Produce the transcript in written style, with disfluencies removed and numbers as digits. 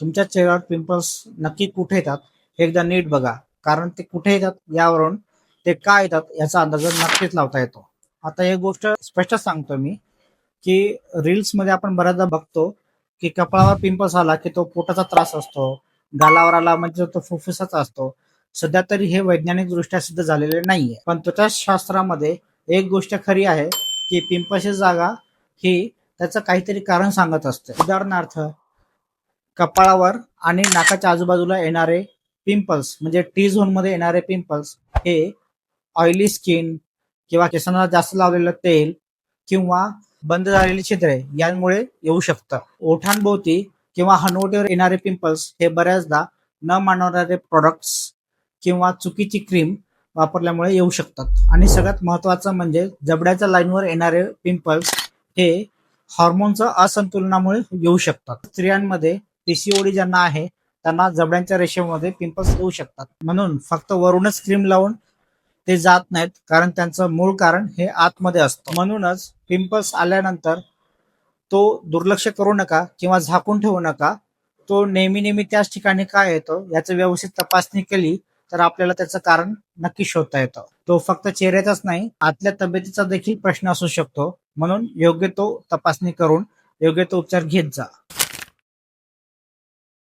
तुमच्या चेहऱ्यावर पिंपल्स नक्की कुठे येतात हे एकदा नीट बघा. कारण ते कुठे येतात यावरून ते का येतात याचा अंदाज नक्कीच लावता येतो. आता एक गोष्ट स्पष्ट सांगतो मी, की रील्समध्ये आपण बऱ्याचदा बघतो की कपाळावर पिंपल्स आला की तो पोटाचा त्रास असतो, गालावर आला म्हणजे तो फुफ्फुसाचा असतो. सध्या तरी हे वैज्ञानिकदृष्ट्या सिद्ध झालेले नाहीये, पण त्वचाशास्त्रामध्ये एक गोष्ट खरी आहे की पिंपल्सची जागा ही त्याचं काहीतरी कारण सांगत असते. उदाहरणार्थ, कपाळावर आणि नाकाच्या आजूबाजूला येणारे पिंपल्स म्हणजे टी झोन मध्ये येणारे पिंपल्स हे ऑइली स्किन किंवा केसांना जास्त लावलेलं तेल किंवा बंद झालेली छिद्रे यांमुळे येऊ शकतं. ओठांभोवती किंवा हनुवटीवर येणारे पिंपल्स हे बऱ्याचदा न मानवणारे प्रोडक्ट्स किंवा चुकीची क्रीम वापरल्यामुळे येऊ शकतात. आणि सगळ्यात महत्वाचं म्हणजे जबड्याच्या लाईनवर येणारे पिंपल्स हे हॉर्मोनच्या असंतुलनामुळे येऊ शकतात. स्त्रियांमध्ये पीसीओडी ज्यांना आहे त्यांना जबड्यांच्या रेषेमध्ये पिंपल्स येऊ शकतात. म्हणून फक्त वरूनच क्रीम लावून ते जात नाहीत, कारण त्यांचं मूळ कारण हे आतमध्ये असतं. म्हणूनच पिंपल्स आल्यानंतर तो दुर्लक्ष करू नका किंवा झाकून ठेवू नका. तो नेहमी नेहमी त्याच ठिकाणी काय येतो याची व्यवस्थित तपासणी केली तर आपल्याला त्याचं कारण नक्की शोधता येतं. तो फक्त चेहऱ्याचाच नाही, आतल्या तब्येतीचा देखील प्रश्न असू शकतो. म्हणून योग्य तो तपासणी करून योग्य तो उपचार घेत जा.